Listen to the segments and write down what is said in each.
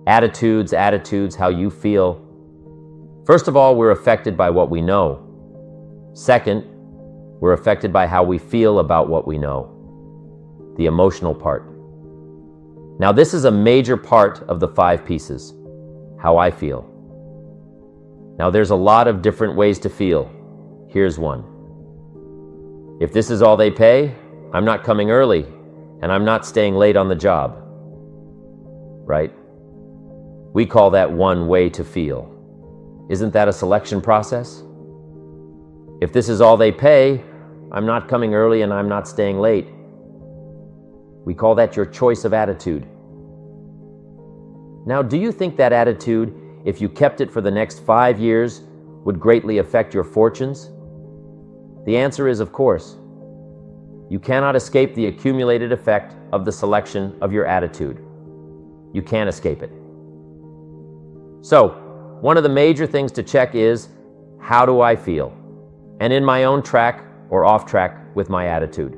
Attitudes, how you feel. First of all, we're affected by what we know. Second, we're affected by how we feel about what we know, the emotional part. Now, this is a major part of the 5 pieces, how I feel. Now, there's a lot of different ways to feel. Here's one. If this is all they pay, I'm not coming early, and I'm not staying late on the job. Right? We call that one way to feel. Isn't that a selection process? If this is all they pay, I'm not coming early and I'm not staying late. We call that your choice of attitude. Now, do you think that attitude, if you kept it for the next 5 years, would greatly affect your fortunes? The answer is, of course. You cannot escape the accumulated effect of the selection of your attitude. You can't escape it. So, one of the major things to check is, how do I feel? And in my own track or off track with my attitude.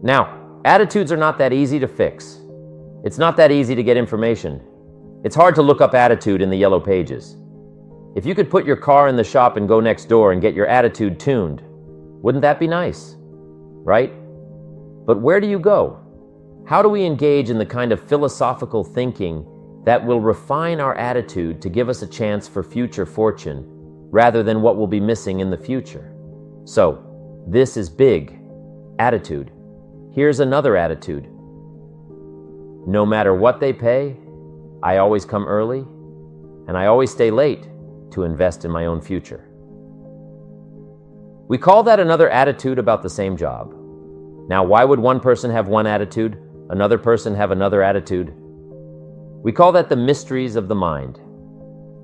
Now, attitudes are not that easy to fix. It's not that easy to get information. It's hard to look up attitude in the yellow pages. If you could put your car in the shop and go next door and get your attitude tuned, wouldn't that be nice? Right? But where do you go? How do we engage in the kind of philosophical thinking that will refine our attitude to give us a chance for future fortune, rather than what will be missing in the future? So, this is big. Attitude. Here's another attitude. No matter what they pay, I always come early, and I always stay late to invest in my own future. We call that another attitude about the same job. Now, why would one person have one attitude, another person have another attitude? We call that the mysteries of the mind,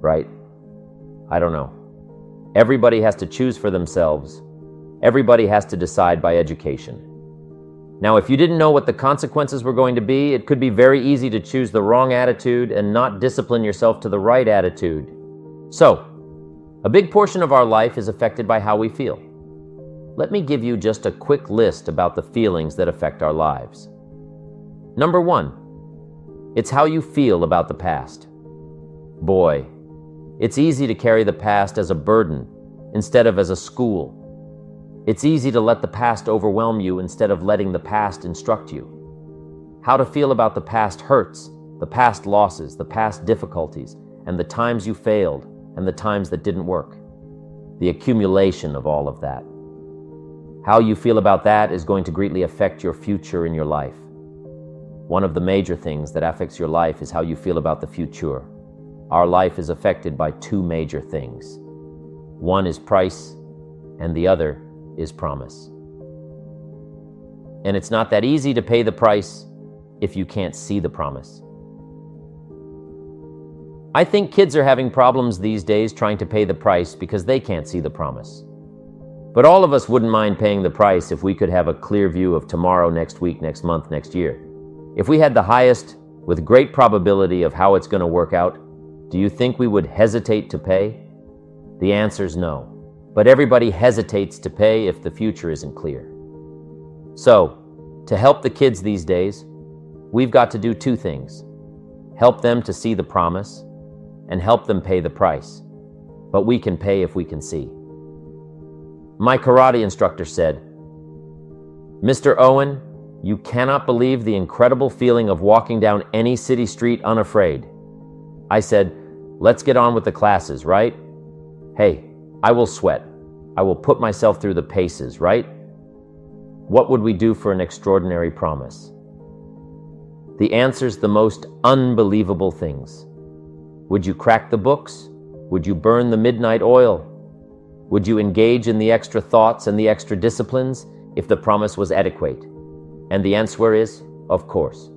right? I don't know. Everybody has to choose for themselves. Everybody has to decide by education. Now, if you didn't know what the consequences were going to be, it could be very easy to choose the wrong attitude and not discipline yourself to the right attitude. So, a big portion of our life is affected by how we feel. Let me give you just a quick list about the feelings that affect our lives. Number 1. It's how you feel about the past. Boy, it's easy to carry the past as a burden instead of as a school. It's easy to let the past overwhelm you instead of letting the past instruct you. How to feel about the past hurts, the past losses, the past difficulties, and the times you failed, and the times that didn't work. The accumulation of all of that. How you feel about that is going to greatly affect your future in your life. One of the major things that affects your life is how you feel about the future. Our life is affected by 2 major things. One is price, and the other is promise. And it's not that easy to pay the price if you can't see the promise. I think kids are having problems these days trying to pay the price because they can't see the promise. But all of us wouldn't mind paying the price if we could have a clear view of tomorrow, next week, next month, next year. If we had the highest, with great probability of how it's going to work out, do you think we would hesitate to pay? The answer is no. But everybody hesitates to pay if the future isn't clear. So, to help the kids these days, we've got to do 2 things. Help them to see the promise, and help them pay the price. But we can pay if we can see. My karate instructor said, "Mr. Owen, you cannot believe the incredible feeling of walking down any city street unafraid." I said, "Let's get on with the classes, right? Hey, I will sweat. I will put myself through the paces, right? What would we do for an extraordinary promise?" The answer's the most unbelievable things. Would you crack the books? Would you burn the midnight oil? Would you engage in the extra thoughts and the extra disciplines if the promise was adequate? And the answer is, of course.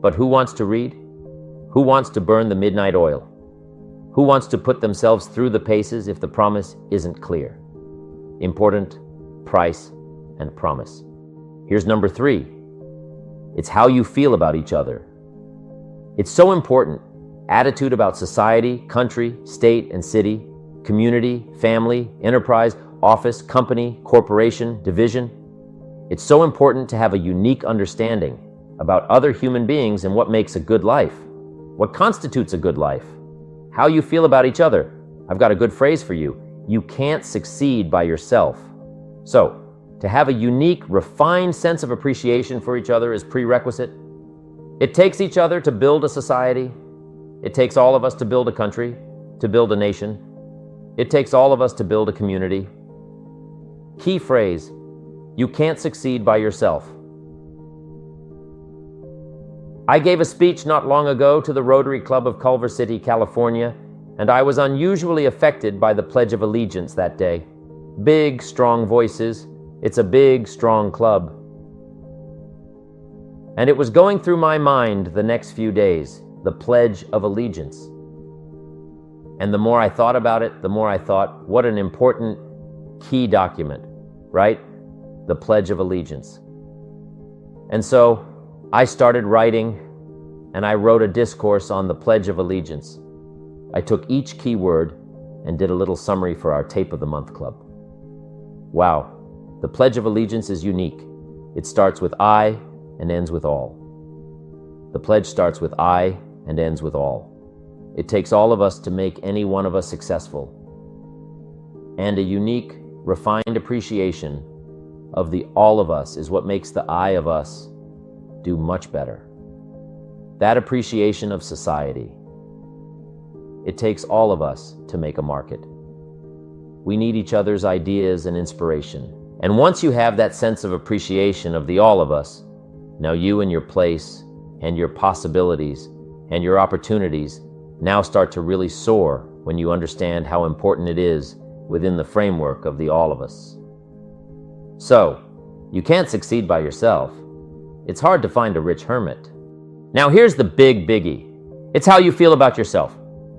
But who wants to read? Who wants to burn the midnight oil? Who wants to put themselves through the paces if the promise isn't clear? Important, price, and promise. Here's number 3. It's how you feel about each other. It's so important. Attitude about society, country, state, and city, community, family, enterprise, office, company, corporation, division. It's so important to have a unique understanding about other human beings and what makes a good life. what constitutes a good life, how you feel about each other. I've got a good phrase for you. You can't succeed by yourself. So, to have a unique, refined sense of appreciation for each other is prerequisite. It takes each other to build a society. It takes all of us to build a country, to build a nation. It takes all of us to build a community. Key phrase, you can't succeed by yourself. I gave a speech not long ago to the Rotary Club of Culver City, California, and I was unusually affected by the Pledge of Allegiance that day. Big, strong voices. It's a big, strong club. And it was going through my mind the next few days, the Pledge of Allegiance. And the more I thought about it, the more I thought, what an important key document, right? The Pledge of Allegiance. And so I started writing, and I wrote a discourse on the Pledge of Allegiance. I took each key word and did a little summary for our Tape of the Month Club. Wow, the Pledge of Allegiance is unique. It starts with I and ends with all. The pledge starts with I and ends with all. It takes all of us to make any one of us successful. And a unique, refined appreciation of the all of us is what makes the I of us do much better. That appreciation of society. It takes all of us to make a market. We need each other's ideas and inspiration. And once you have that sense of appreciation of the all of us, now you and your place and your possibilities and your opportunities now start to really soar when you understand how important it is within the framework of the all of us. So, you can't succeed by yourself. It's hard to find a rich hermit. Now here's the big biggie. It's how you feel about yourself.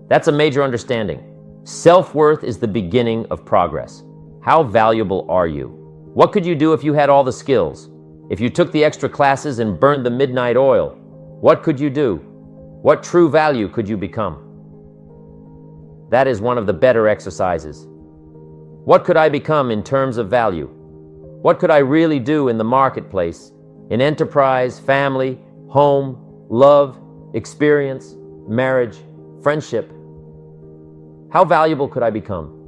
That's a major understanding. Self-worth is the beginning of progress. How valuable are you? What could you do if you had all the skills? If you took the extra classes and burned the midnight oil, what could you do? What true value could you become? That is one of the better exercises. What could I become in terms of value? What could I really do in the marketplace, in enterprise, family, home, love, experience, marriage, friendship? How valuable could I become?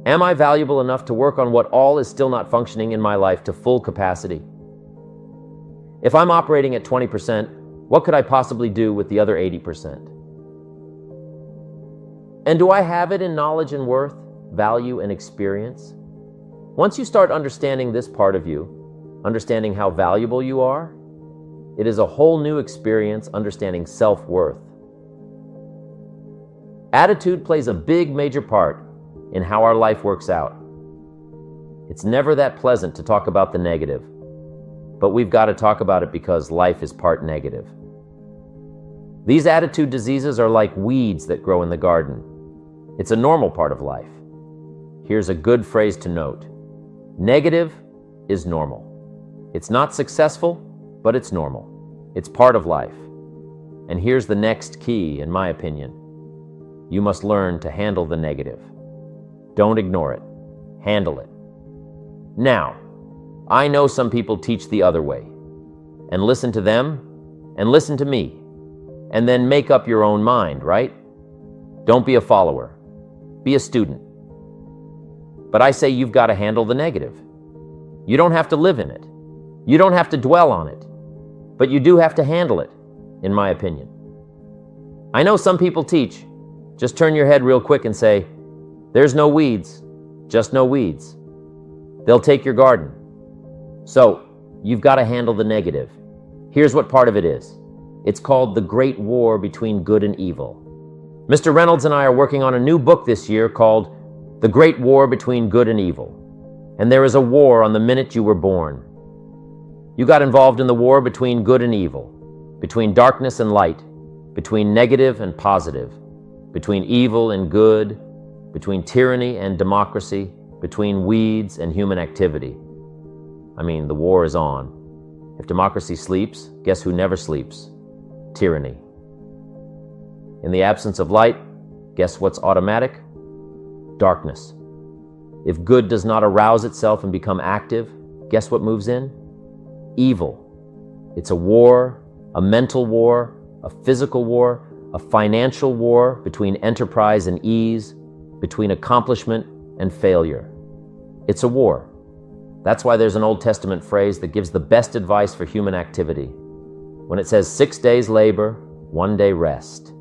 Am I valuable enough to work on what all is still not functioning in my life to full capacity? If I'm operating at 20%, what could I possibly do with the other 80%? And do I have it in knowledge and worth, value and experience? Once you start understanding this part of you, understanding how valuable you are, it is a whole new experience understanding self-worth. Attitude plays a big, major part in how our life works out. It's never that pleasant to talk about the negative, but we've got to talk about it because life is part negative. These attitude diseases are like weeds that grow in the garden. It's a normal part of life. Here's a good phrase to note. Negative is normal. It's not successful, but it's normal. It's part of life. And here's the next key, in my opinion. You must learn to handle the negative. Don't ignore it. Handle it. Now, I know some people teach the other way. And listen to them, and listen to me. And then make up your own mind, right? Don't be a follower. Be a student. But I say you've got to handle the negative. You don't have to live in it. You don't have to dwell on it. But you do have to handle it, in my opinion. I know some people teach, just turn your head real quick and say, there's no weeds, just no weeds. They'll take your garden. So, you've got to handle the negative. Here's what part of it is. It's called The Great War Between Good and Evil. Mr. Reynolds and I are working on a new book this year called The Great War Between Good and Evil. And there is a war on the minute you were born. You got involved in the war between good and evil, between darkness and light, between negative and positive, between evil and good, between tyranny and democracy, between weeds and human activity. I mean, the war is on. If democracy sleeps, guess who never sleeps? Tyranny. In the absence of light, guess what's automatic? Darkness. If good does not arouse itself and become active, guess what moves in? Evil. It's a war, a mental war, a physical war, a financial war between enterprise and ease, between accomplishment and failure. It's a war. That's why there's an Old Testament phrase that gives the best advice for human activity. When it says 6 days labor, 1 day rest.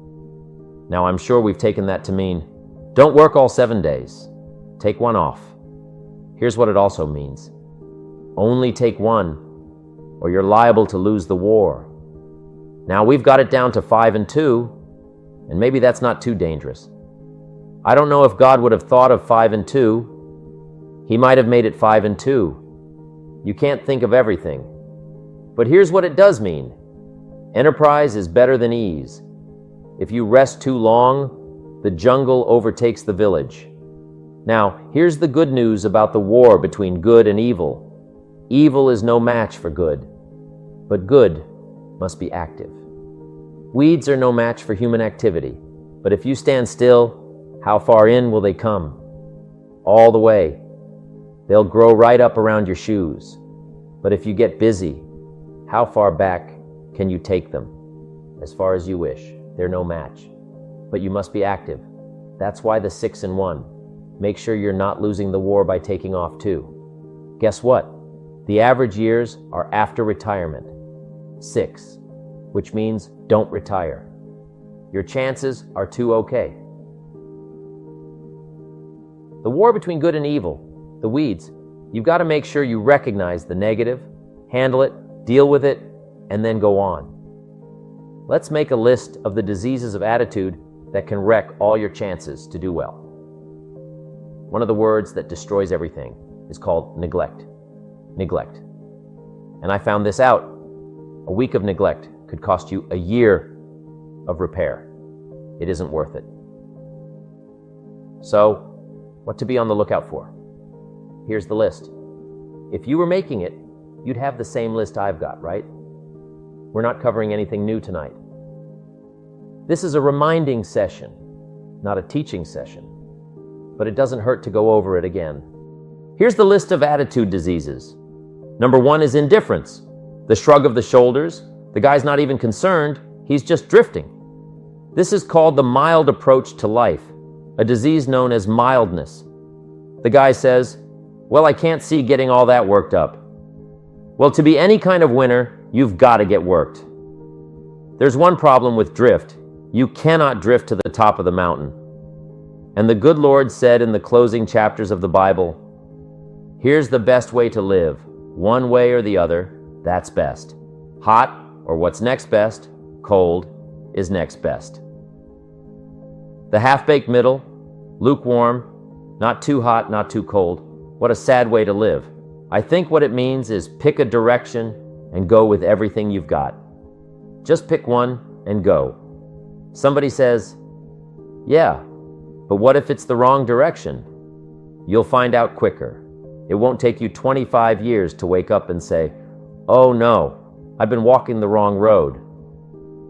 Now, I'm sure we've taken that to mean, don't work all 7 days. Take one off. Here's what it also means. Only take one, or you're liable to lose the war. Now, we've got it down to 5 and 2, and maybe that's not too dangerous. I don't know if God would have thought of 5 and 2. He might have made it 5 and 2. You can't think of everything. But here's what it does mean. Enterprise is better than ease. If you rest too long, the jungle overtakes the village. Now, here's the good news about the war between good and evil. Evil is no match for good, but good must be active. Weeds are no match for human activity, but if you stand still, how far in will they come? All the way. They'll grow right up around your shoes. But if you get busy, how far back can you take them? As far as you wish. They're no match. But you must be active. That's why the 6 and 1. Make sure you're not losing the war by taking off 2. Guess what? The average years are after retirement. 6, which means don't retire. Your chances are 2 okay. The war between good and evil, the weeds, you've got to make sure you recognize the negative, handle it, deal with it, and then go on. Let's make a list of the diseases of attitude that can wreck all your chances to do well. One of the words that destroys everything is called neglect. Neglect. And I found this out. A week of neglect could cost you a year of repair. It isn't worth it. So, what to be on the lookout for? Here's the list. If you were making it, you'd have the same list I've got, right? We're not covering anything new tonight. This is a reminding session, not a teaching session, but it doesn't hurt to go over it again. Here's the list of attitude diseases. Number 1 is indifference. The shrug of the shoulders. The guy's not even concerned. He's just drifting. This is called the mild approach to life, a disease known as mildness. The guy says, well, I can't see getting all that worked up. Well, to be any kind of winner, you've got to get worked. There's one problem with drift. You cannot drift to the top of the mountain. And the good Lord said in the closing chapters of the Bible, here's the best way to live. One way or the other, that's best. Hot, or what's next best, cold, is next best. The half-baked middle, lukewarm, not too hot, not too cold. What a sad way to live. I think what it means is pick a direction and go with everything you've got. Just pick one and go. Somebody says, yeah, but what if it's the wrong direction? You'll find out quicker. It won't take you 25 years to wake up and say, oh no, I've been walking the wrong road.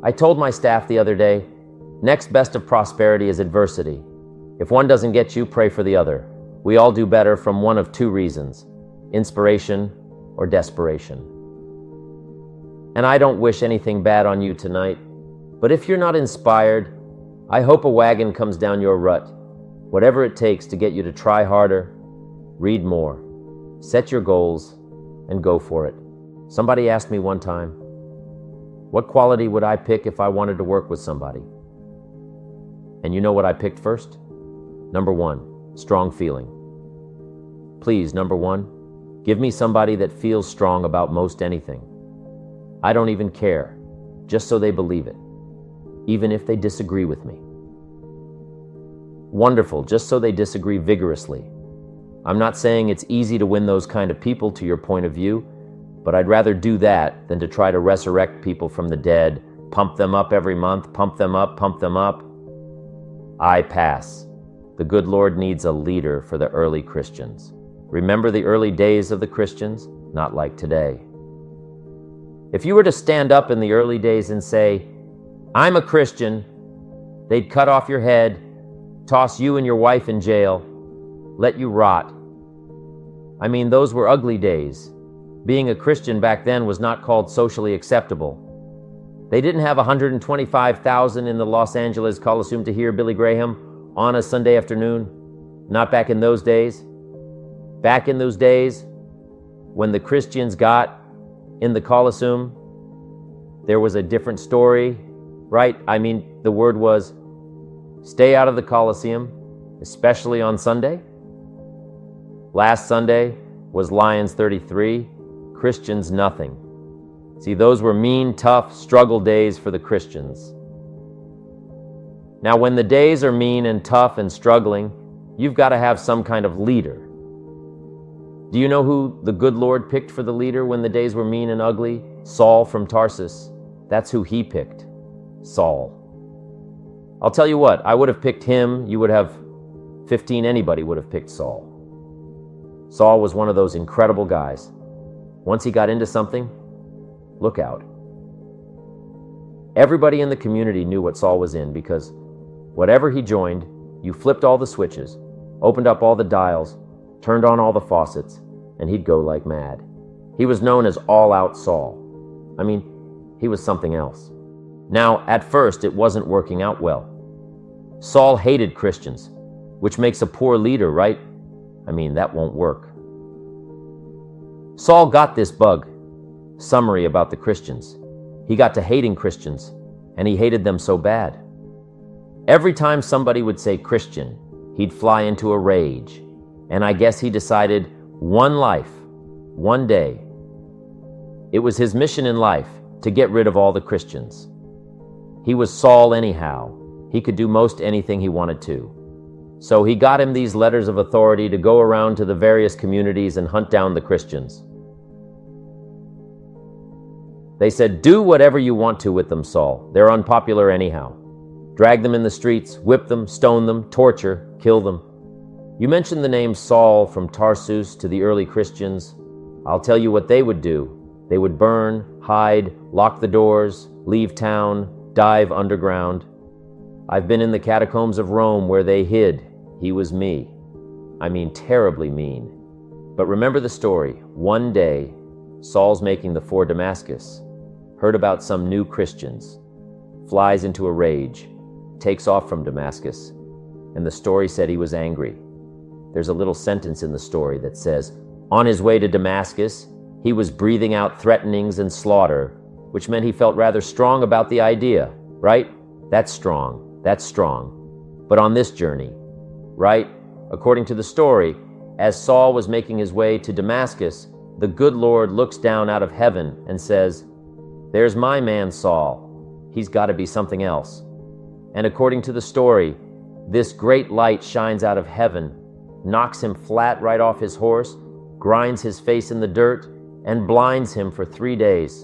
I told my staff the other day, next best of prosperity is adversity. If one doesn't get you, pray for the other. We all do better from one of 2 reasons, inspiration or desperation. And I don't wish anything bad on you tonight, but if you're not inspired, I hope a wagon comes down your rut, whatever it takes to get you to try harder, read more, set your goals, and go for it. Somebody asked me one time, what quality would I pick if I wanted to work with somebody? And you know what I picked first? Number 1, strong feeling. Please, number 1, give me somebody that feels strong about most anything. I don't even care, just so they believe it, even if they disagree with me. Wonderful, just so they disagree vigorously. I'm not saying it's easy to win those kind of people to your point of view, but I'd rather do that than to try to resurrect people from the dead, pump them up every month, pump them up, pump them up. I pass. The good Lord needs a leader for the early Christians. Remember the early days of the Christians? Not like today. If you were to stand up in the early days and say, I'm a Christian, they'd cut off your head, toss you and your wife in jail, let you rot. I mean, those were ugly days. Being a Christian back then was not called socially acceptable. They didn't have 125,000 in the Los Angeles Coliseum to hear Billy Graham on a Sunday afternoon. Not back in those days. Back in those days, when the Christians got in the Coliseum, there was a different story, right? I mean, the word was, stay out of the Coliseum, especially on Sunday. Last Sunday was Lions 33, Christians nothing. See, those were mean, tough, struggle days for the Christians. Now, when the days are mean and tough and struggling, you've got to have some kind of leader. Do you know who the good Lord picked for the leader when the days were mean and ugly? Saul from Tarsus. That's who he picked, Saul. I'll tell you what, I would have picked him. You would have 15, anybody would have picked Saul. Saul was one of those incredible guys. Once he got into something, look out. Everybody in the community knew what Saul was in because whatever he joined, you flipped all the switches, opened up all the dials, turned on all the faucets, and he'd go like mad. He was known as All-Out Saul. I mean, he was something else. Now, at first, it wasn't working out well. Saul hated Christians, which makes a poor leader, right? I mean, that won't work. Saul got this bug. Summary about the Christians. He got to hating Christians, and he hated them so bad. Every time somebody would say Christian, he'd fly into a rage. And I guess he decided one life, one day. It was his mission in life to get rid of all the Christians. He was Saul anyhow. He could do most anything he wanted to. So he got him these letters of authority to go around to the various communities and hunt down the Christians. They said, do whatever you want to with them, Saul. They're unpopular anyhow. Drag them in the streets, whip them, stone them, torture, kill them. You mentioned the name Saul from Tarsus to the early Christians. I'll tell you what they would do. They would burn, hide, lock the doors, leave town, dive underground. I've been in the catacombs of Rome where they hid. He was me. I mean, terribly mean. But remember the story. One day, Saul's making the for Damascus, heard about some new Christians, flies into a rage, takes off from Damascus, and the story said he was angry. There's a little sentence in the story that says, on his way to Damascus, he was breathing out threatenings and slaughter, which meant he felt rather strong about the idea, right? That's strong. That's strong. But on this journey, right? According to the story, as Saul was making his way to Damascus, the good Lord looks down out of heaven and says, there's my man Saul. He's got to be something else. And according to the story, this great light shines out of heaven, knocks him flat right off his horse, grinds his face in the dirt, and blinds him for 3 days.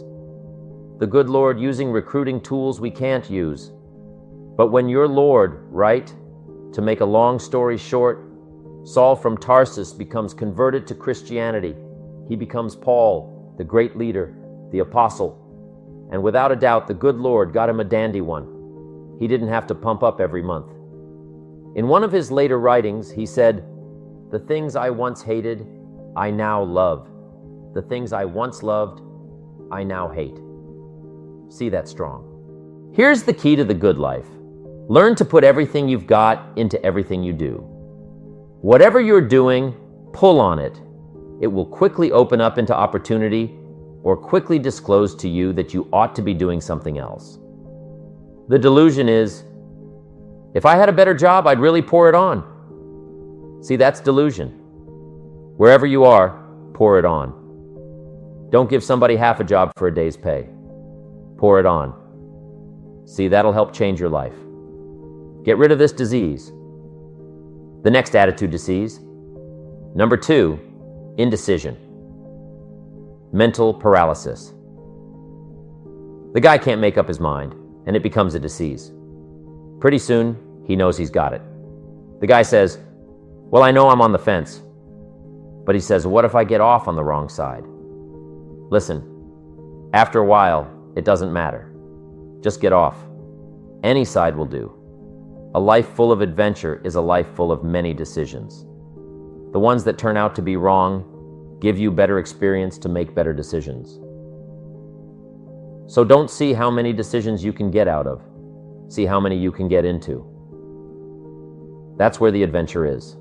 The good Lord using recruiting tools we can't use. But when your Lord, right? To make a long story short, Saul from Tarsus becomes converted to Christianity. He becomes Paul, the great leader, the apostle. And without a doubt, the good Lord got him a dandy one. He didn't have to pump up every month. In one of his later writings, he said, the things I once hated, I now love. The things I once loved, I now hate. See that strong. Here's the key to the good life. Learn to put everything you've got into everything you do. Whatever you're doing, pull on it. It will quickly open up into opportunity or quickly disclose to you that you ought to be doing something else. The delusion is, if I had a better job, I'd really pour it on. See, that's delusion. Wherever you are, pour it on. Don't give somebody half a job for a day's pay. Pour it on. See, that'll help change your life. Get rid of this disease. The next attitude disease. Number 2, indecision. Mental paralysis. The guy can't make up his mind, and it becomes a disease. Pretty soon, he knows he's got it. The guy says, well, I know I'm on the fence. But he says, what if I get off on the wrong side? Listen, after a while, it doesn't matter. Just get off. Any side will do. A life full of adventure is a life full of many decisions. The ones that turn out to be wrong give you better experience to make better decisions. So don't see how many decisions you can get out of. See how many you can get into. That's where the adventure is.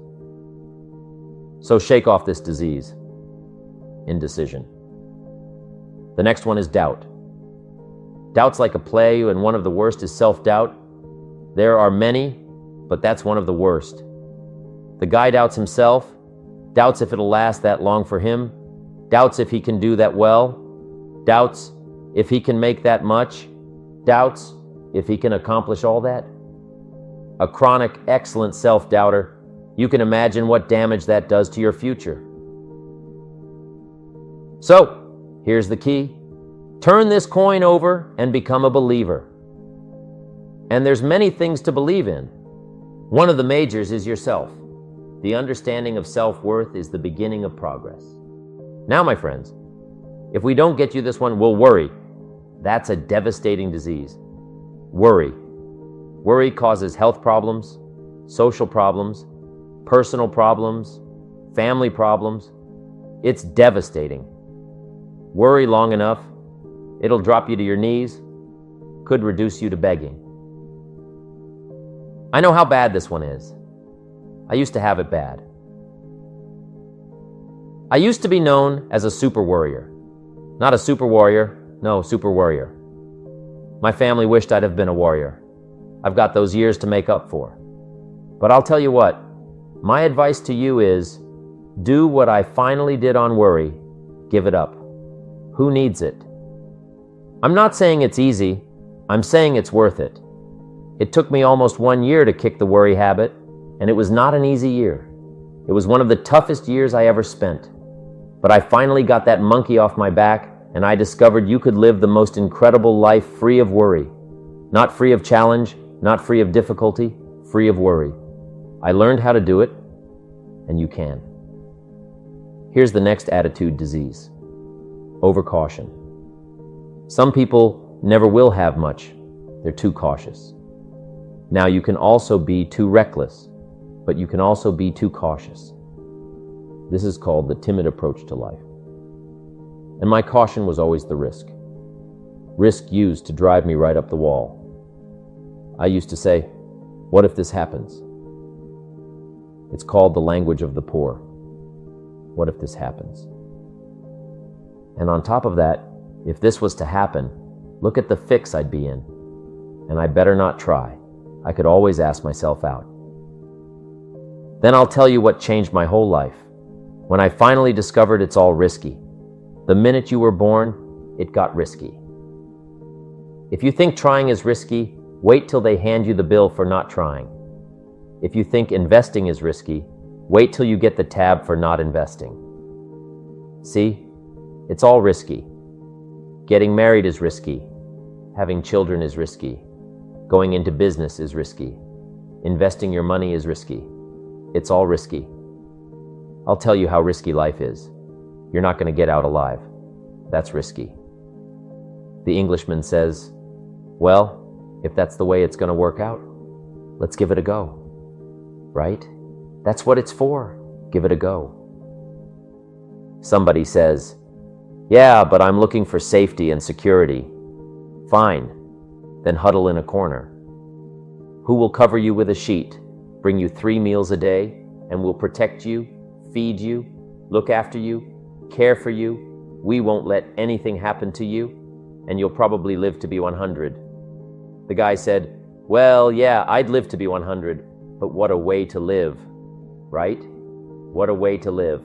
So shake off this disease, indecision. The next one is doubt. Doubt's like a plague, and one of the worst is self-doubt. There are many, but that's one of the worst. The guy doubts himself, doubts if it'll last that long for him, doubts if he can do that well, doubts if he can make that much, doubts if he can accomplish all that. A chronic, excellent self-doubter, you can imagine what damage that does to your future. So, here's the key. Turn this coin over and become a believer. And there's many things to believe in. One of the majors is yourself. The understanding of self-worth is the beginning of progress. Now, my friends, if we don't get you this one, we'll worry. That's a devastating disease. Worry. Worry causes health problems, social problems, personal problems, family problems. It's devastating. Worry long enough, it'll drop you to your knees, could reduce you to begging. I know how bad this one is. I used to have it bad. I used to be known as a super worrier. Not a super warrior, no, super worrier. My family wished I'd have been a warrior. I've got those years to make up for. But I'll tell you what, my advice to you is, do what I finally did on worry, give it up. Who needs it? I'm not saying it's easy, I'm saying it's worth it. It took me almost 1 year to kick the worry habit, and it was not an easy year. It was one of the toughest years I ever spent. But I finally got that monkey off my back, and I discovered you could live the most incredible life free of worry. Not free of challenge, not free of difficulty, free of worry. I learned how to do it, and you can. Here's the next attitude disease. Overcaution. Some people never will have much. They're too cautious. Now, you can also be too reckless, but you can also be too cautious. This is called the timid approach to life. And my caution was always the risk. Risk used to drive me right up the wall. I used to say, what if this happens? It's called the language of the poor. What if this happens? And on top of that, if this was to happen, look at the fix I'd be in. And I better not try. I could always ask myself out. Then I'll tell you what changed my whole life. When I finally discovered it's all risky. The minute you were born, it got risky. If you think trying is risky, wait till they hand you the bill for not trying. If you think investing is risky, wait till you get the tab for not investing. See, it's all risky. Getting married is risky. Having children is risky. Going into business is risky. Investing your money is risky. It's all risky. I'll tell you how risky life is. You're not going to get out alive. That's risky. The Englishman says, well, if that's the way it's going to work out, let's give it a go. Right? That's what it's for. Give it a go. Somebody says, yeah, but I'm looking for safety and security. Fine. Then huddle in a corner. Who will cover you with a sheet, bring you 3 meals a day, and will protect you, feed you, look after you, care for you? We won't let anything happen to you, and you'll probably live to be 100. The guy said, well, yeah, I'd live to be 100, but what a way to live, right? What a way to live.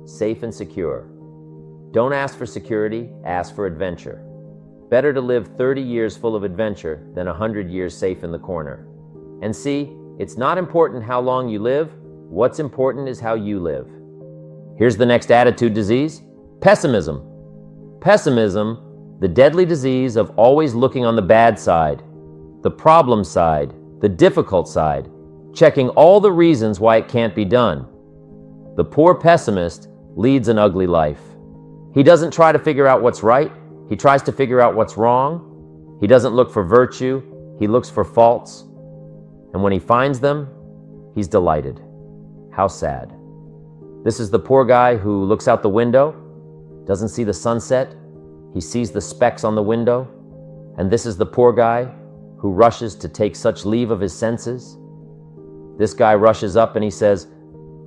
Safe and secure. Don't ask for security, ask for adventure. Better to live 30 years full of adventure than 100 years safe in the corner. And see, it's not important how long you live. What's important is how you live. Here's the next attitude disease, pessimism. Pessimism, the deadly disease of always looking on the bad side, the problem side, the difficult side, checking all the reasons why it can't be done. The poor pessimist leads an ugly life. He doesn't try to figure out what's right. He tries to figure out what's wrong. He doesn't look for virtue. He looks for faults. And when he finds them, he's delighted. How sad. This is the poor guy who looks out the window, doesn't see the sunset. He sees the specks on the window. And this is the poor guy who rushes to take such leave of his senses. This guy rushes up and he says,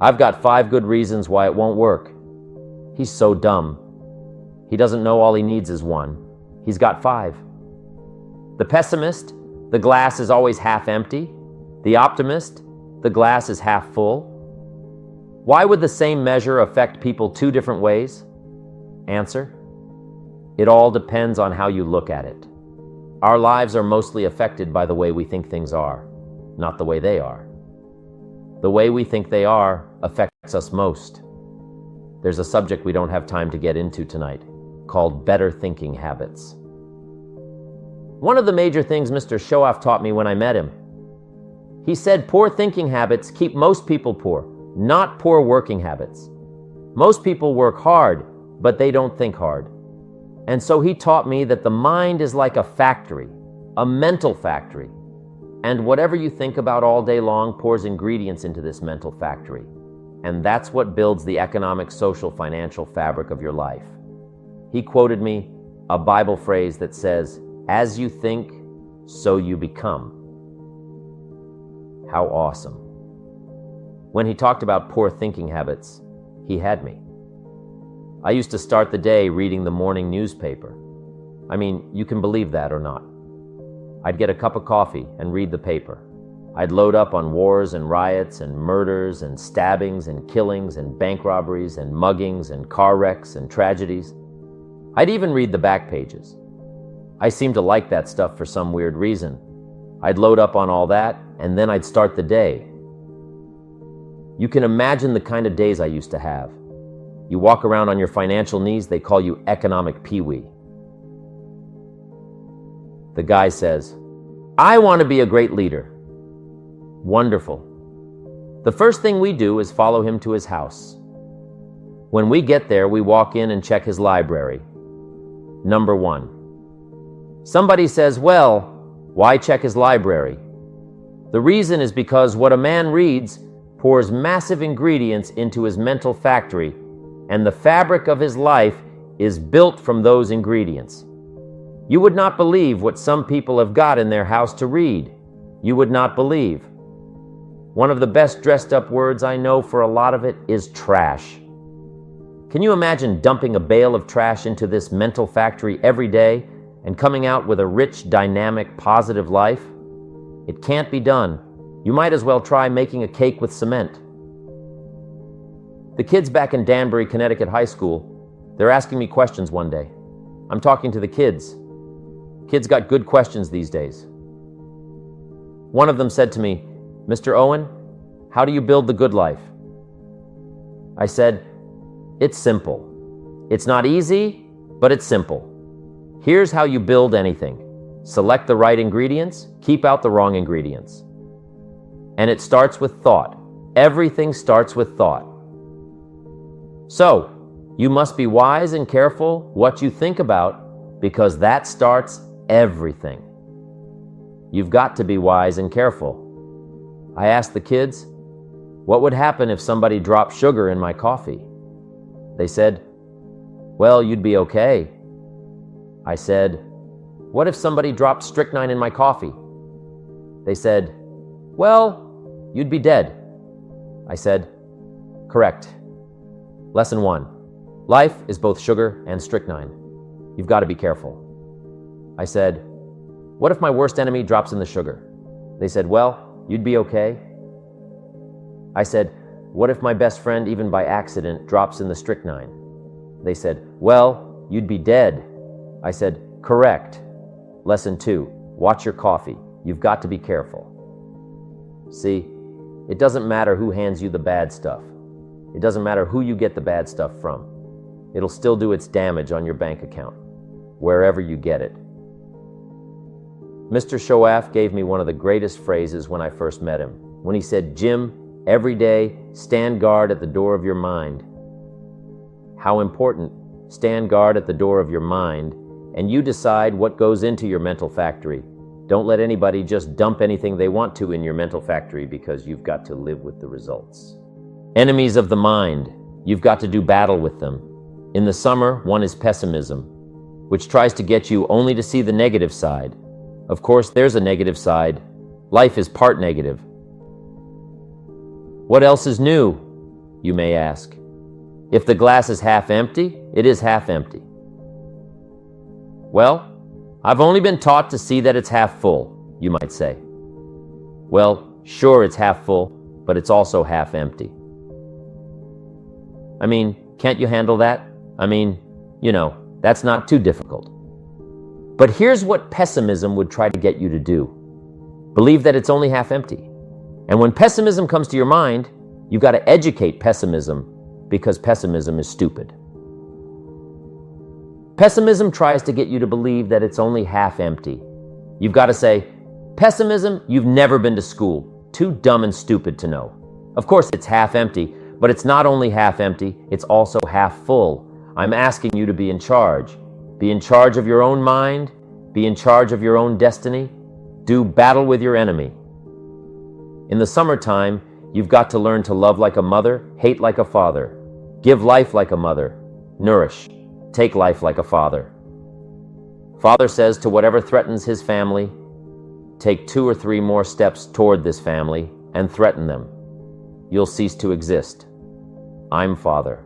"I've got 5 good reasons why it won't work." He's so dumb. He doesn't know all he needs is 1. He's got 5. The pessimist, the glass is always half empty. The optimist, the glass is half full. Why would the same measure affect people 2 different ways? Answer: it all depends on how you look at it. Our lives are mostly affected by the way we think things are, not the way they are. The way we think they are affects us most. There's a subject we don't have time to get into tonight, called better thinking habits. One of the major things Mr. Shoaff taught me when I met him, he said poor thinking habits keep most people poor, not poor working habits. Most people work hard, but they don't think hard. And so he taught me that the mind is like a factory, a mental factory. And whatever you think about all day long pours ingredients into this mental factory. And that's what builds the economic, social, financial fabric of your life. He quoted me a Bible phrase that says, "As you think, so you become." How awesome. When he talked about poor thinking habits, he had me. I used to start the day reading the morning newspaper. I mean, you can believe that or not. I'd get a cup of coffee and read the paper. I'd load up on wars and riots and murders and stabbings and killings and bank robberies and muggings and car wrecks and tragedies. I'd even read the back pages. I seemed to like that stuff for some weird reason. I'd load up on all that, and then I'd start the day. You can imagine the kind of days I used to have. You walk around on your financial knees, they call you economic peewee. The guy says, "I want to be a great leader." Wonderful. The first thing we do is follow him to his house. When we get there, we walk in and check his library. Number 1. Somebody says, "Well, why check his library?" The reason is because what a man reads pours massive ingredients into his mental factory, and the fabric of his life is built from those ingredients. You would not believe what some people have got in their house to read. You would not believe. One of the best dressed up words I know for a lot of it is trash. Can you imagine dumping a bale of trash into this mental factory every day and coming out with a rich, dynamic, positive life? It can't be done. You might as well try making a cake with cement. The kids back in Danbury, Connecticut High School, they're asking me questions one day. I'm talking to the kids. Kids got good questions these days. One of them said to me, "Mr. Owen, how do you build the good life?" I said, "It's simple. It's not easy, but it's simple. Here's how you build anything. Select the right ingredients, keep out the wrong ingredients. And it starts with thought. Everything starts with thought. So, you must be wise and careful what you think about, because that starts everything. You've got to be wise and careful." I asked the kids, "What would happen if somebody dropped sugar in my coffee?" They said, "Well, you'd be okay." I said, "What if somebody dropped strychnine in my coffee?" They said, "Well, you'd be dead." I said, "Correct. Lesson 1. Life is both sugar and strychnine. You've got to be careful." I said, "What if my worst enemy drops in the sugar?" They said, "Well, you'd be okay." I said, "What if my best friend, even by accident, drops in the strychnine?" They said, "Well, you'd be dead." I said, "Correct. Lesson 2. Watch your coffee. You've got to be careful." See, it doesn't matter who hands you the bad stuff. It doesn't matter who you get the bad stuff from. It'll still do its damage on your bank account, wherever you get it. Mr. Shoaff gave me one of the greatest phrases when I first met him, when he said, "Jim, every day, stand guard at the door of your mind." How important, stand guard at the door of your mind, and you decide what goes into your mental factory. Don't let anybody just dump anything they want to in your mental factory, because you've got to live with the results. Enemies of the mind. You've got to do battle with them. In the summer, one is pessimism. which tries to get you only to see the negative side. Of course, there's a negative side. Life is part negative. What else is new, you may ask? If the glass is half empty, it is half empty. Well, I've only been taught to see that it's half full, you might say. Well, sure, it's half full, but it's also half empty. I mean, can't you handle that? I mean, that's not too difficult. But here's what pessimism would try to get you to do. Believe that it's only half empty. And when pessimism comes to your mind, you've got to educate pessimism, because pessimism is stupid. Pessimism tries to get you to believe that it's only half empty. You've got to say, pessimism, you've never been to school. Too dumb and stupid to know. Of course, it's half empty, but it's not only half empty, it's also half full. I'm asking you to be in charge. Be in charge of your own mind. Be in charge of your own destiny. Do battle with your enemy. In the summertime, you've got to learn to love like a mother, hate like a father. Give life like a mother. Nourish. Take life like a father. Father says to whatever threatens his family, take 2 or 3 more steps toward this family and threaten them. You'll cease to exist. I'm Father.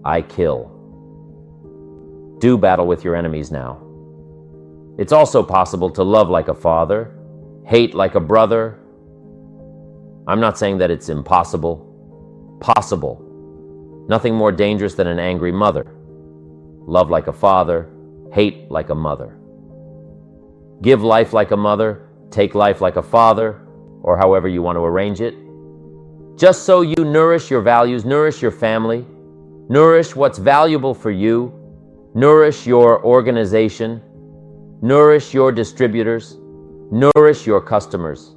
I kill. Do battle with your enemies now. It's also possible to love like a father, hate like a brother. I'm not saying that it's impossible. Possible. Nothing more dangerous than an angry mother. Love like a father, hate like a mother. Give life like a mother, take life like a father, or however you want to arrange it. Just so you nourish your values, nourish your family, nourish what's valuable for you, nourish your organization, nourish your distributors, nourish your customers.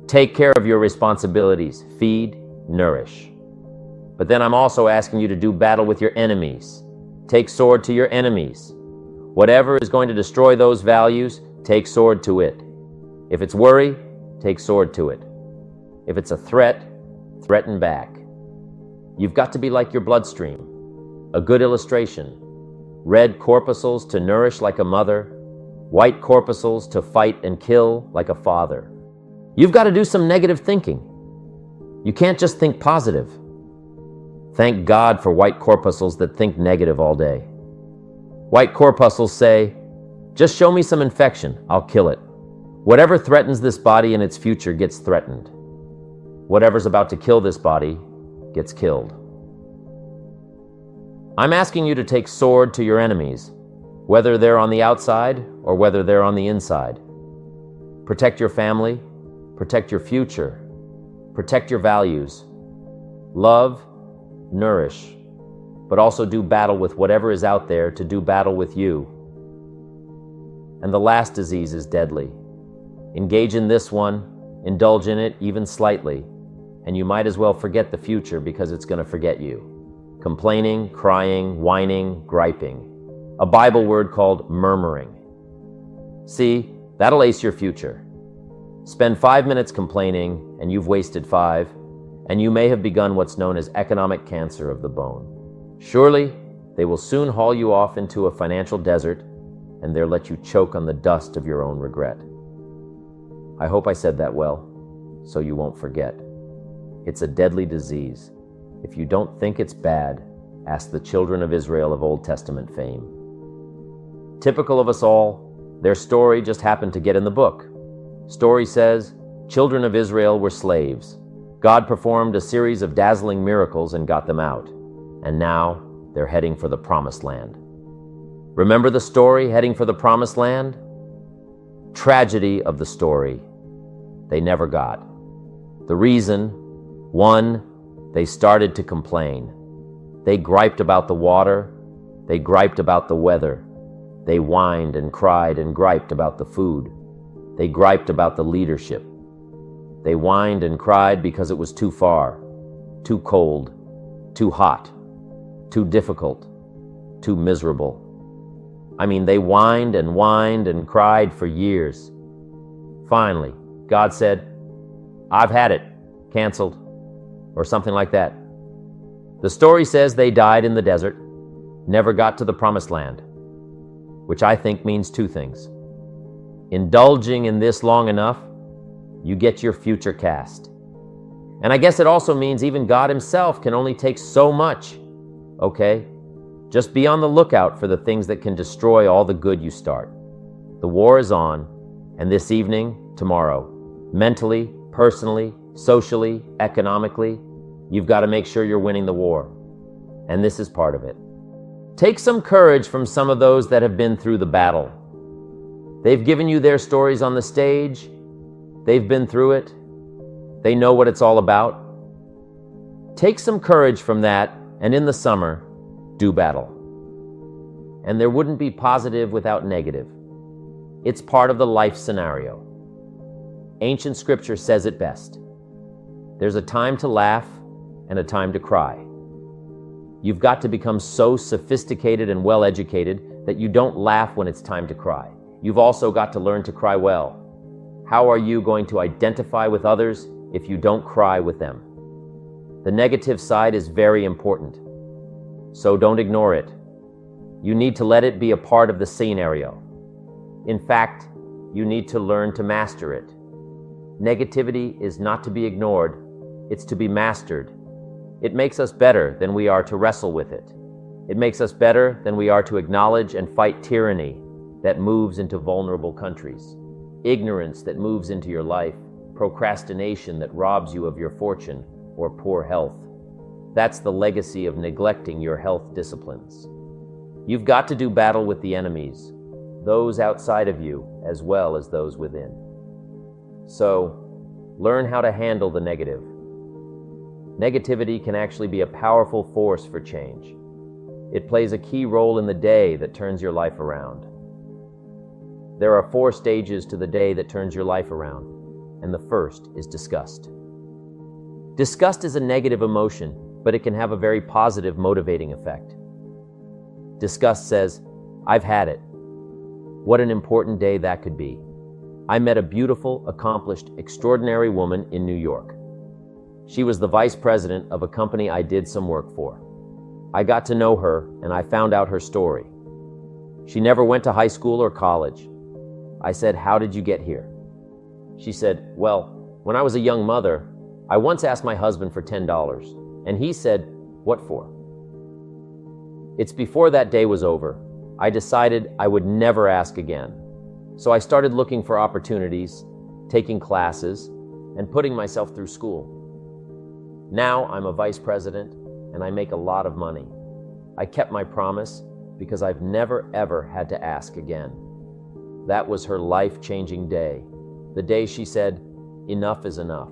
Take care of your responsibilities, feed, nourish. But then I'm also asking you to do battle with your enemies. Take sword to your enemies. Whatever is going to destroy those values, take sword to it. If it's worry, take sword to it. If it's a threat, threaten back. You've got to be like your bloodstream. A good illustration. Red corpuscles to nourish like a mother. White corpuscles to fight and kill like a father. You've got to do some negative thinking. You can't just think positive. Thank God for white corpuscles that think negative all day. White corpuscles say, just show me some infection, I'll kill it. Whatever threatens this body and its future gets threatened. Whatever's about to kill this body gets killed. I'm asking you to take sword to your enemies, whether they're on the outside or whether they're on the inside. Protect your family, protect your future, protect your values. Love, nourish, but also do battle with whatever is out there to do battle with you. And the last disease is deadly. Engage in this one, indulge in it even slightly, and you might as well forget the future because it's going to forget you. Complaining, crying, whining, griping. A Bible word called murmuring. See, that'll ace your future. Spend 5 minutes complaining, and you've wasted 5, and you may have begun what's known as economic cancer of the bone. Surely, they will soon haul you off into a financial desert, and they'll let you choke on the dust of your own regret. I hope I said that well, so you won't forget. It's a deadly disease. If you don't think it's bad, ask the children of Israel of Old Testament fame. Typical of us all, their story just happened to get in the book. Story says, children of Israel were slaves. God performed a series of dazzling miracles and got them out. And now they're heading for the Promised Land. Remember the story, heading for the Promised Land? Tragedy of the story. They never got. The reason, 1, they started to complain. They griped about the water. They griped about the weather. They whined and cried and griped about the food. They griped about the leadership. They whined and cried because it was too far, too cold, too hot, too difficult, too miserable. I mean, they whined and cried for years. Finally, God said, I've had it, canceled, or something like that. The story says they died in the desert, never got to the Promised Land. which I think means two things. Indulging in this long enough, you get your future cast. And I guess it also means even God himself can only take so much, okay? Just be on the lookout for the things that can destroy all the good you start. The war is on, and this evening, tomorrow, mentally, personally, socially, economically, you've got to make sure you're winning the war. And this is part of it. Take some courage from some of those that have been through the battle. They've given you their stories on the stage. They've been through it. They know what it's all about. Take some courage from that, and in the summer, do battle. And there wouldn't be positive without negative. It's part of the life scenario. Ancient scripture says it best. There's a time to laugh and a time to cry. You've got to become so sophisticated and well-educated that you don't laugh when it's time to cry. You've also got to learn to cry well. How are you going to identify with others if you don't cry with them? The negative side is very important, so don't ignore it. You need to let it be a part of the scenario. In fact, you need to learn to master it. Negativity is not to be ignored, it's to be mastered. It makes us better than we are to wrestle with it. It makes us better than we are to acknowledge and fight tyranny that moves into vulnerable countries, ignorance that moves into your life, procrastination that robs you of your fortune, or poor health. That's the legacy of neglecting your health disciplines. You've got to do battle with the enemies, those outside of you as well as those within. So, learn how to handle the negative. Negativity can actually be a powerful force for change. It plays a key role in the day that turns your life around. There are 4 stages to the day that turns your life around, and the first is disgust. Disgust is a negative emotion, but it can have a very positive, motivating effect. Disgust says, "I've had it." What an important day that could be. I met a beautiful, accomplished, extraordinary woman in New York. She was the vice president of a company I did some work for. I got to know her, and I found out her story. She never went to high school or college. I said, "How did you get here?" She said, "Well, when I was a young mother, I once asked my husband for $10, and he said, 'What for?' It's before that day was over, I decided I would never ask again. So I started looking for opportunities, taking classes, and putting myself through school. Now I'm a vice president, and I make a lot of money. I kept my promise because I've never ever had to ask again." That was her life-changing day. The day she said, "Enough is enough."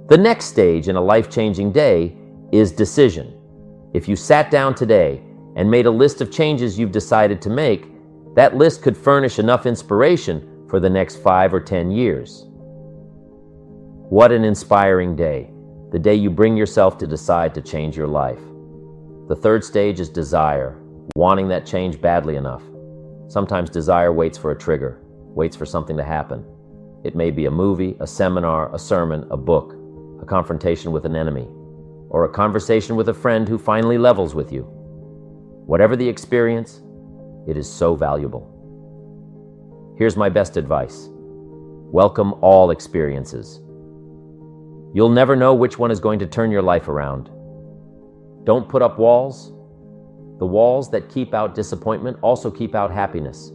The next stage in a life-changing day is decision. If you sat down today and made a list of changes you've decided to make, that list could furnish enough inspiration for the next 5 or 10 years. What an inspiring day, the day you bring yourself to decide to change your life. The third stage is desire, wanting that change badly enough. Sometimes desire waits for a trigger, waits for something to happen. It may be a movie, a seminar, a sermon, a book, a confrontation with an enemy, or a conversation with a friend who finally levels with you. Whatever the experience, it is so valuable. Here's my best advice. Welcome all experiences. You'll never know which one is going to turn your life around. Don't put up walls. The walls that keep out disappointment also keep out happiness.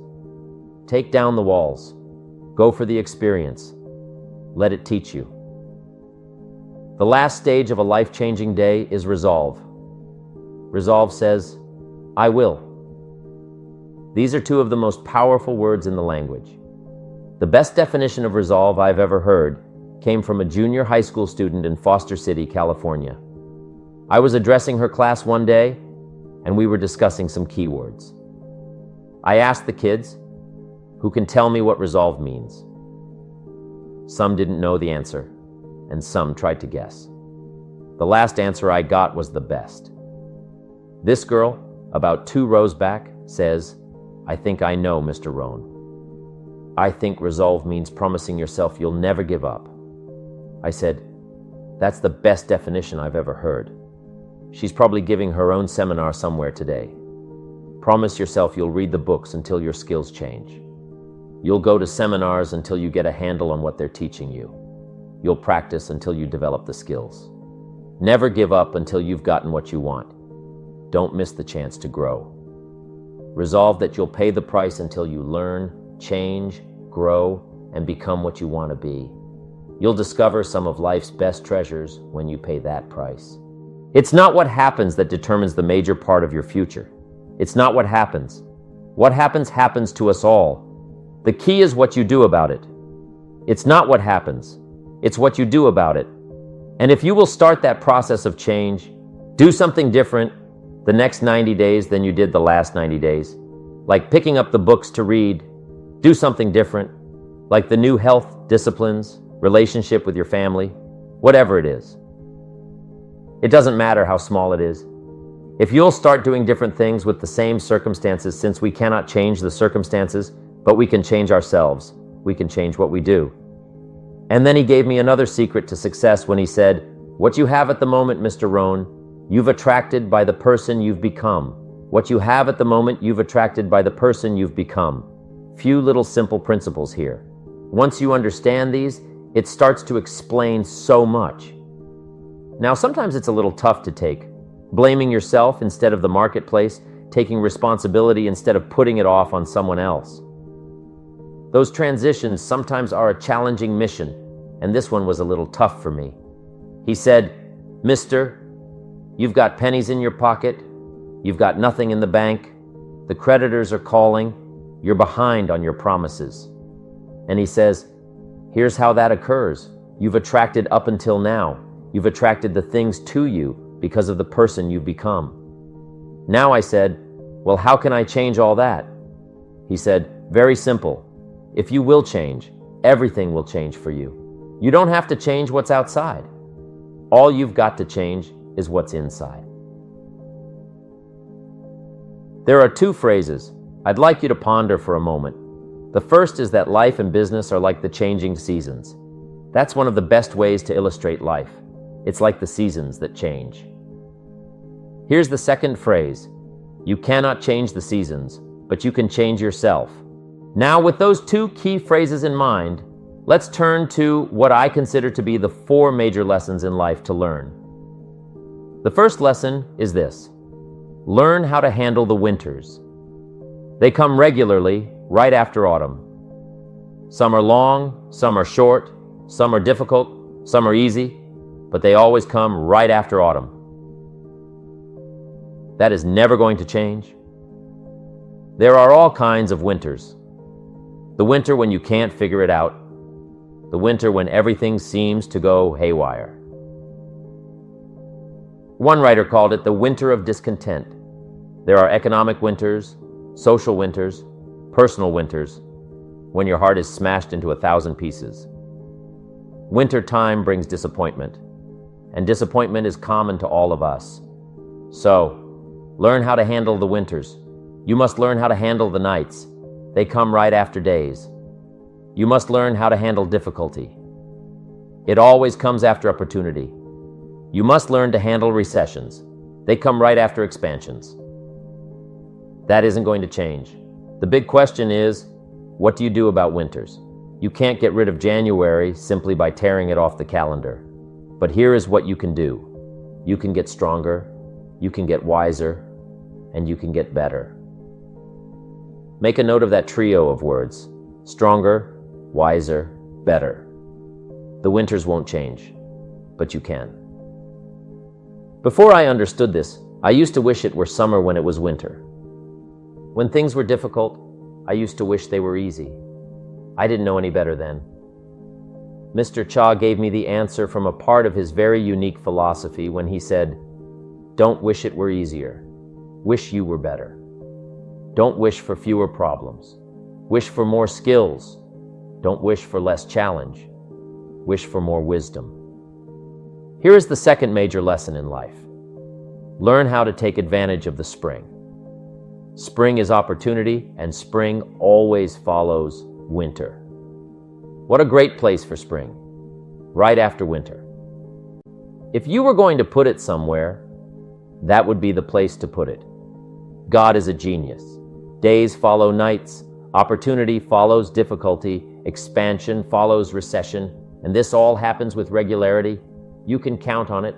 Take down the walls. Go for the experience. Let it teach you. The last stage of a life-changing day is resolve. Resolve says, "I will." These are 2 of the most powerful words in the language. The best definition of resolve I've ever heard came from a junior high school student in Foster City, California. I was addressing her class one day, and we were discussing some keywords. I asked the kids, "Who can tell me what resolve means?" Some didn't know the answer, and some tried to guess. The last answer I got was the best. This girl, about 2 rows back, says, "I think I know, Mr. Rohn. I think resolve means promising yourself you'll never give up." I said, "That's the best definition I've ever heard." She's probably giving her own seminar somewhere today. Promise yourself you'll read the books until your skills change. You'll go to seminars until you get a handle on what they're teaching you. You'll practice until you develop the skills. Never give up until you've gotten what you want. Don't miss the chance to grow. Resolve that you'll pay the price until you learn, change, grow, and become what you want to be. You'll discover some of life's best treasures when you pay that price. It's not what happens that determines the major part of your future. It's not what happens. What happens happens to us all. The key is what you do about it. It's not what happens. It's what you do about it. And if you will start that process of change, do something different the next 90 days than you did the last 90 days, like picking up the books to read, do something different, like the new health disciplines, relationship with your family, whatever it is. It doesn't matter how small it is. If you'll start doing different things with the same circumstances, since we cannot change the circumstances, but we can change ourselves, we can change what we do. And then he gave me another secret to success when he said, "What you have at the moment, Mr. Rohn, you've attracted by the person you've become. What you have at the moment, you've attracted by the person you've become." Few little simple principles here. Once you understand these, it starts to explain so much. Now, sometimes it's a little tough to take. Blaming yourself instead of the marketplace, taking responsibility instead of putting it off on someone else. Those transitions sometimes are a challenging mission, and this one was a little tough for me. He said, "Mister, you've got pennies in your pocket, you've got nothing in the bank, the creditors are calling, you're behind on your promises." And he says, "Here's how that occurs. You've attracted up until now. You've attracted the things to you because of the person you've become." Now I said, "Well, how can I change all that?" He said, "Very simple. If you will change, everything will change for you. You don't have to change what's outside. All you've got to change is what's inside." There are two phrases I'd like you to ponder for a moment. The first is that life and business are like the changing seasons. That's one of the best ways to illustrate life. It's like the seasons that change. Here's the second phrase. You cannot change the seasons, but you can change yourself. Now, with those two key phrases in mind, let's turn to what I consider to be the 4 major lessons in life to learn. The first lesson is this: learn how to handle the winters. They come regularly right after autumn. Some are long, some are short, some are difficult, some are easy, but they always come right after autumn. That is never going to change. There are all kinds of winters. The winter when you can't figure it out. The winter when everything seems to go haywire. One writer called it the winter of discontent. There are economic winters, social winters, personal winters, when your heart is smashed into 1,000 pieces. Winter time brings disappointment, and disappointment is common to all of us. So, learn how to handle the winters. You must learn how to handle the nights. They come right after days. You must learn how to handle difficulty. It always comes after opportunity. You must learn to handle recessions. They come right after expansions. That isn't going to change. The big question is, what do you do about winters? You can't get rid of January simply by tearing it off the calendar. But here is what you can do. You can get stronger, you can get wiser, and you can get better. Make a note of that trio of words: stronger, wiser, better. The winters won't change, but you can. Before I understood this, I used to wish it were summer when it was winter. When things were difficult, I used to wish they were easy. I didn't know any better then. Mr. Cha gave me the answer from a part of his very unique philosophy when he said, "Don't wish it were easier. Wish you were better. Don't wish for fewer problems. Wish for more skills. Don't wish for less challenge. Wish for more wisdom." Here is the second major lesson in life. Learn how to take advantage of the spring. Spring is opportunity, and spring always follows winter. What a great place for spring, right after winter. If you were going to put it somewhere, that would be the place to put it. God is a genius. Days follow nights, opportunity follows difficulty, expansion follows recession, and this all happens with regularity. You can count on it.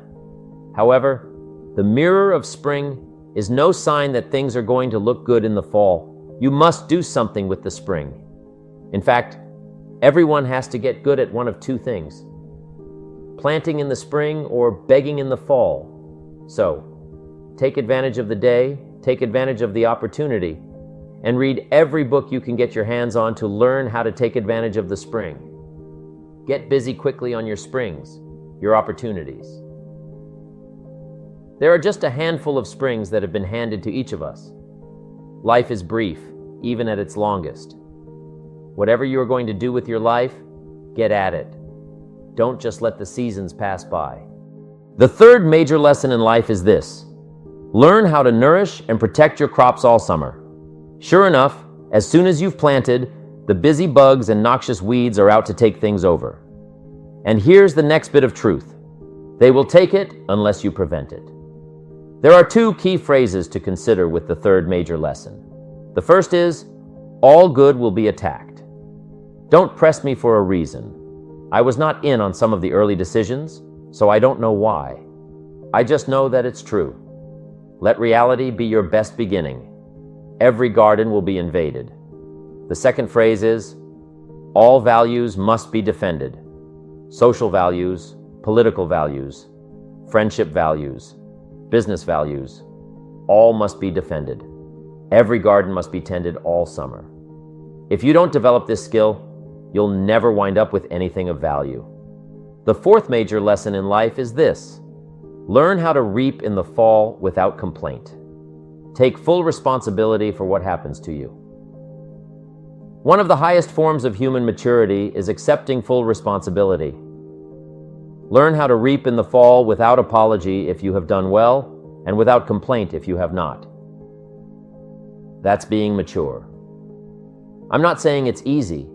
However, the mirror of spring is no sign that things are going to look good in the fall. You must do something with the spring. In fact, everyone has to get good at one of two things: planting in the spring or begging in the fall. So, take advantage of the day, take advantage of the opportunity, and read every book you can get your hands on to learn how to take advantage of the spring. Get busy quickly on your springs, your opportunities. There are just a handful of springs that have been handed to each of us. Life is brief, even at its longest. Whatever you are going to do with your life, get at it. Don't just let the seasons pass by. The third major lesson in life is this: learn how to nourish and protect your crops all summer. Sure enough, as soon as you've planted, the busy bugs and noxious weeds are out to take things over. And here's the next bit of truth: they will take it unless you prevent it. There are two key phrases to consider with the third major lesson. The first is, all good will be attacked. Don't press me for a reason. I was not in on some of the early decisions, so I don't know why. I just know that it's true. Let reality be your best beginning. Every garden will be invaded. The second phrase is, all values must be defended. Social values, political values, friendship values, business values, all must be defended. Every garden must be tended all summer. If you don't develop this skill, you'll never wind up with anything of value. The fourth major lesson in life is this: learn how to reap in the fall without complaint. Take full responsibility for what happens to you. One of the highest forms of human maturity is accepting full responsibility. Learn how to reap in the fall without apology if you have done well, and without complaint if you have not. That's being mature. I'm not saying it's easy.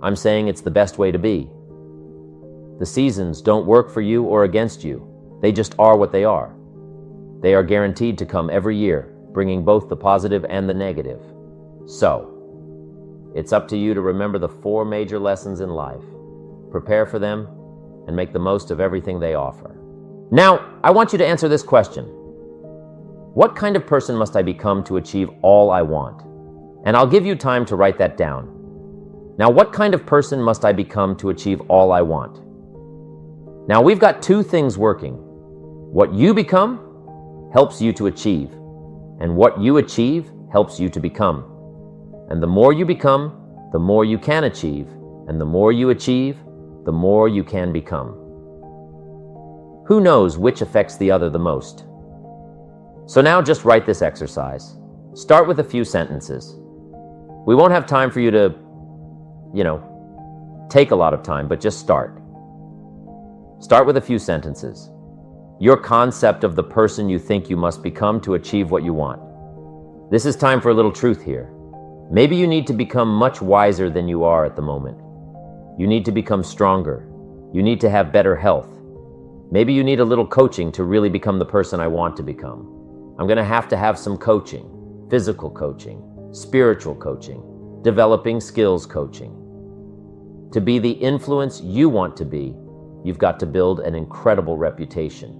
I'm saying it's the best way to be. The seasons don't work for you or against you. They just are what they are. They are guaranteed to come every year, bringing both the positive and the negative. So, it's up to you to remember the four major lessons in life. Prepare for them and make the most of everything they offer. Now, I want you to answer this question: what kind of person must I become to achieve all I want? And I'll give you time to write that down. Now, what kind of person must I become to achieve all I want? Now, we've got two things working. What you become helps you to achieve, and what you achieve helps you to become. And the more you become, the more you can achieve, and the more you achieve, the more you can become. Who knows which affects the other the most? So now just write this exercise. Start with a few sentences. We won't have time for you to, take a lot of time, but just start. Start with a few sentences. Your concept of the person you think you must become to achieve what you want. This is time for a little truth here. Maybe you need to become much wiser than you are at the moment. You need to become stronger. You need to have better health. Maybe you need a little coaching to really become the person I want to become. I'm going to have some coaching, physical coaching, spiritual coaching, developing skills coaching. To be the influence you want to be, you've got to build an incredible reputation.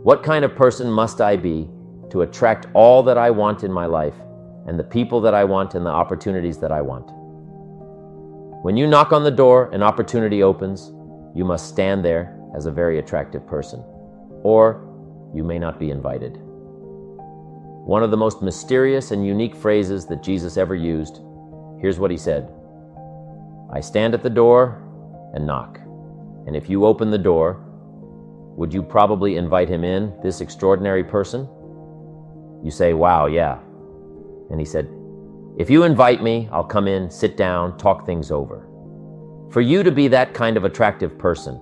What kind of person must I be to attract all that I want in my life and the people that I want and the opportunities that I want? When you knock on the door, an opportunity opens. You must stand there as a very attractive person, or you may not be invited. One of the most mysterious and unique phrases that Jesus ever used, here's what he said: I stand at the door and knock. And if you open the door, would you probably invite him in, this extraordinary person? You say, wow, yeah. And he said, if you invite me, I'll come in, sit down, talk things over. For you to be that kind of attractive person,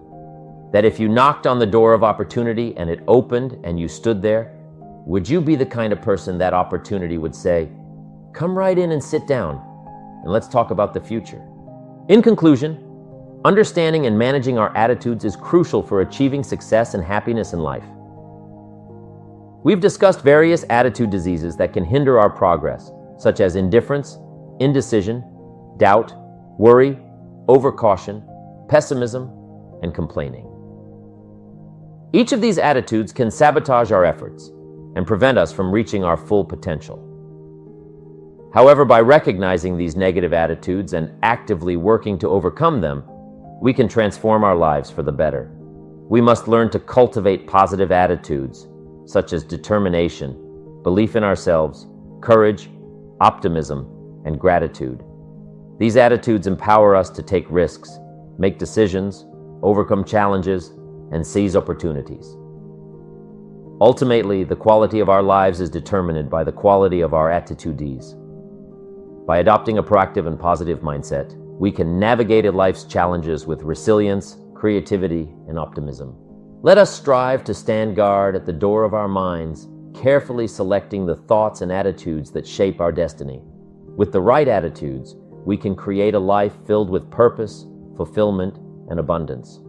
that if you knocked on the door of opportunity and it opened and you stood there, would you be the kind of person that opportunity would say, come right in and sit down, and let's talk about the future? In conclusion, understanding and managing our attitudes is crucial for achieving success and happiness in life. We've discussed various attitude diseases that can hinder our progress, such as indifference, indecision, doubt, worry, overcaution, pessimism, and complaining. Each of these attitudes can sabotage our efforts and prevent us from reaching our full potential. However, by recognizing these negative attitudes and actively working to overcome them, we can transform our lives for the better. We must learn to cultivate positive attitudes, such as determination, belief in ourselves, courage, optimism, and gratitude. These attitudes empower us to take risks, make decisions, overcome challenges, and seize opportunities. Ultimately, the quality of our lives is determined by the quality of our attitudes. By adopting a proactive and positive mindset, we can navigate life's challenges with resilience, creativity, and optimism. Let us strive to stand guard at the door of our minds, carefully selecting the thoughts and attitudes that shape our destiny. With the right attitudes, we can create a life filled with purpose, fulfillment, and abundance.